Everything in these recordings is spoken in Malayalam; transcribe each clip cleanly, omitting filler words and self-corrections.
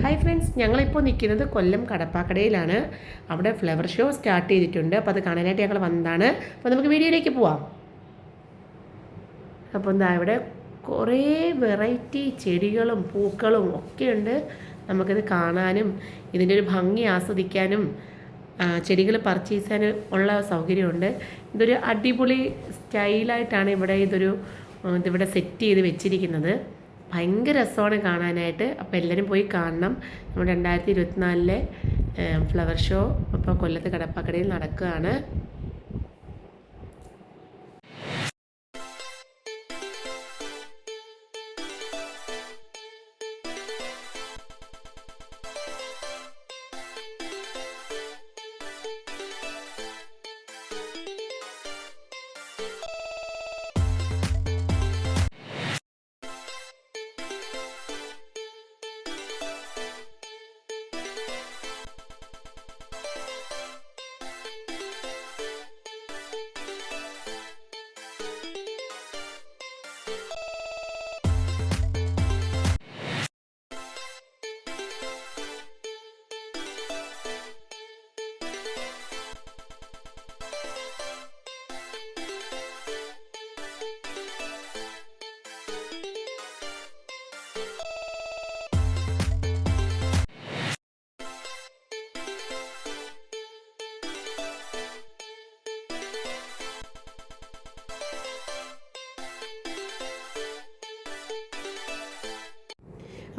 ഹായ് ഫ്രണ്ട്സ്, ഞങ്ങളിപ്പോൾ നിൽക്കുന്നത് കൊല്ലം കടപ്പാക്കടയിലാണ്. അവിടെ ഫ്ലവർ ഷോ സ്റ്റാർട്ട് ചെയ്തിട്ടുണ്ട്. അപ്പോൾ അത് കാണാനായിട്ട് ഞങ്ങൾ വന്നതാണ്. അപ്പോൾ നമുക്ക് വീഡിയോയിലേക്ക് പോവാം. അപ്പോൾ എന്താ ഇവിടെ കുറേ വെറൈറ്റി ചെടികളും പൂക്കളും ഒക്കെയുണ്ട്. നമുക്കിത് കാണാനും ഇതിൻ്റെ ഒരു ഭംഗി ആസ്വദിക്കാനും ചെടികൾ പർച്ചേസ് ചെയ്യാൻ ഉള്ള സൗകര്യമുണ്ട്. ഇതൊരു അടിപൊളി സ്റ്റൈലായിട്ടാണ് ഇതിവിടെ സെറ്റ് ചെയ്ത് വെച്ചിരിക്കുന്നത്. ഭയങ്കര രസമാണ് കാണാനായിട്ട്. അപ്പോൾ എല്ലാവരും പോയി കാണണം. നമ്മുടെ 2024 ഫ്ലവർ ഷോ ഇപ്പോൾ കൊല്ലത്ത് കടപ്പാക്കടയിൽ നടക്കുകയാണ്.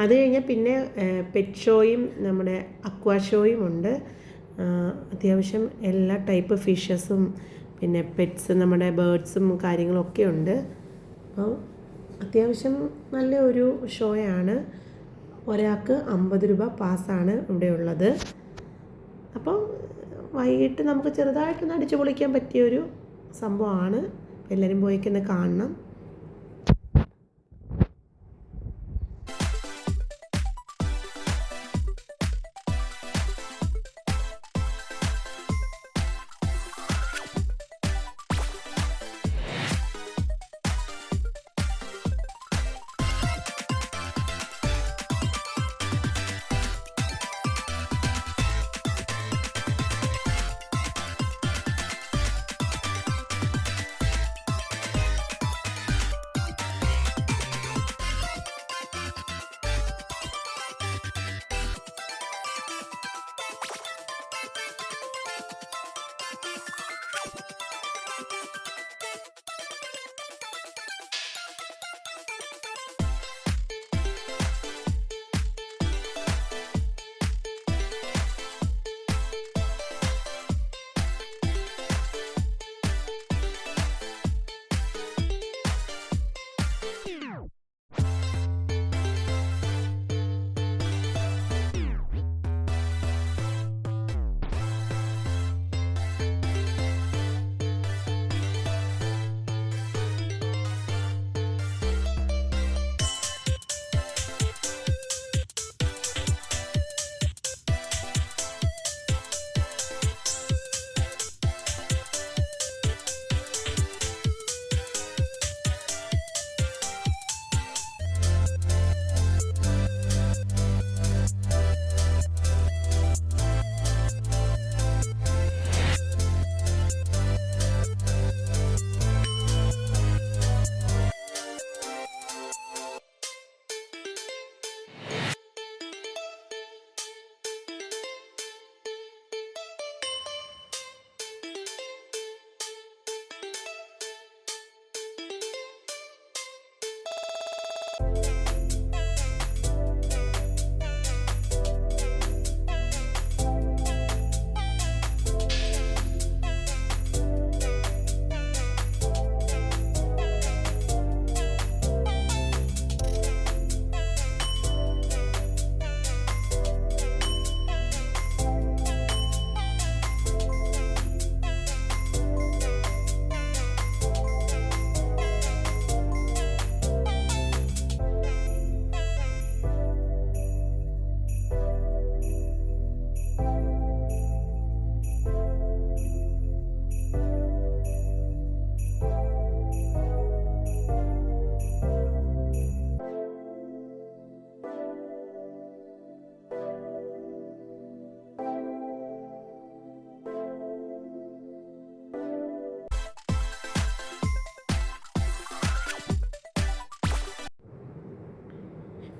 അത് കഴിഞ്ഞാൽ പിന്നെ പെറ്റ് ഷോയും നമ്മുടെ അക്വാ ഷോയും ഉണ്ട്. അത്യാവശ്യം എല്ലാ ടൈപ്പ് ഫിഷസും പിന്നെ പെറ്റ്സ് നമ്മുടെ ബേർഡ്സും കാര്യങ്ങളൊക്കെ ഉണ്ട്. അപ്പോൾ അത്യാവശ്യം നല്ല ഒരു ഷോയാണ്. ഒരാൾക്ക് 50 രൂപ പാസ്സാണ് ഇവിടെ ഉള്ളത്. അപ്പോൾ വൈകിട്ട് നമുക്ക് ചെറുതായിട്ടൊന്ന് അടിച്ചു പൊളിക്കാൻ പറ്റിയൊരു സംഭവമാണ്. എല്ലാവരും പോയിക്കൊന്ന് കാണണം.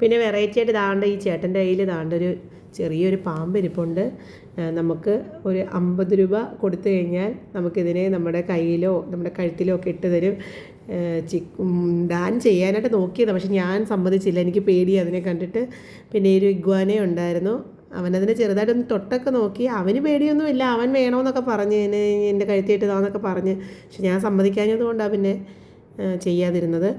പിന്നെ വെറൈറ്റി ആയിട്ട് ഇതാണ്ട് ഈ ചേട്ടൻ്റെ കയ്യിൽ ഇതാണ്ട് ഒരു ചെറിയൊരു പാമ്പ് ഇരിപ്പുണ്ട്. നമുക്ക് ഒരു 50 രൂപ കൊടുത്തു കഴിഞ്ഞാൽ നമുക്കിതിനെ നമ്മുടെ കയ്യിലോ നമ്മുടെ കഴുത്തിലോ ഒക്കെ ഇട്ട് തരും. ഡാൻ ചെയ്യാനായിട്ട് നോക്കിയതാണ്, പക്ഷെ ഞാൻ സമ്മതിച്ചില്ല, എനിക്ക് പേടി അതിനെ കണ്ടിട്ട്. പിന്നെ ഒരു ഇഗ്വാന ഉണ്ടായിരുന്നു, അവനതിനെ ചെറുതായിട്ടൊന്ന് തൊട്ടൊക്കെ നോക്കി. അവന് പേടിയൊന്നുമില്ല, അവൻ വേണമെന്നൊക്കെ പറഞ്ഞ് എൻ്റെ കഴുത്തിയിട്ട് ഇതാന്നൊക്കെ പറഞ്ഞ്, പക്ഷെ ഞാൻ സമ്മതിക്കാഞ്ഞത് കൊണ്ടാണ് പിന്നെ ചെയ്യാതിരുന്നത്.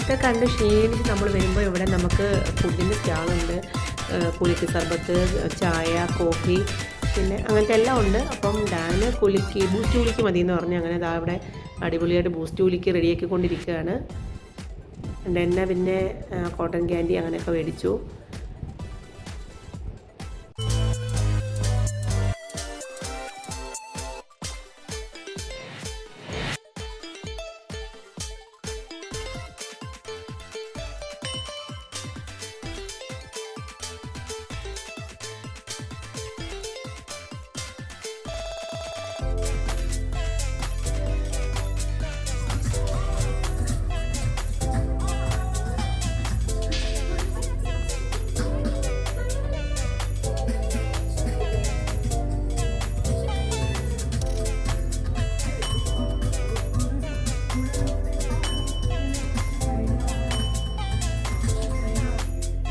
ഒക്കെ കണ്ട് ക്ഷീണിച്ച് നമ്മൾ വരുമ്പോൾ ഇവിടെ നമുക്ക് ഫുഡിൻ്റെ സ്റ്റാളുണ്ട്. കുലുക്കി സർബത്ത്, ചായ, കോഫി, പിന്നെ അങ്ങനത്തെ എല്ലാം ഉണ്ട്. അപ്പം ഡാന് ബൂസ്റ്റ് കുലുക്കി മതി എന്ന് പറഞ്ഞു. അങ്ങനെ അതാ ഇവിടെ അടിപൊളിയായിട്ട് ബൂസ്റ്റ് കുലുക്കി റെഡിയാക്കിക്കൊണ്ടിരിക്കുകയാണ്. എന്നെ പിന്നെ കോട്ടൺ ക്യാൻഡി അങ്ങനെയൊക്കെ മേടിച്ചു.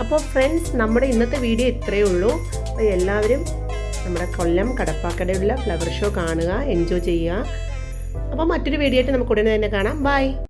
അപ്പോൾ ഫ്രണ്ട്സ്, നമ്മുടെ ഇന്നത്തെ വീഡിയോ ഇത്രയേ ഉള്ളൂ. അപ്പോൾ എല്ലാവരും നമ്മുടെ കൊല്ലം കടപ്പാക്കടയുള്ള ഫ്ലവർ ഷോ കാണുക, എൻജോയ് ചെയ്യുക. അപ്പോൾ മറ്റൊരു വീഡിയോ ആയിട്ട് നമുക്ക് ഉടനെ തന്നെ കാണാം. ബൈ.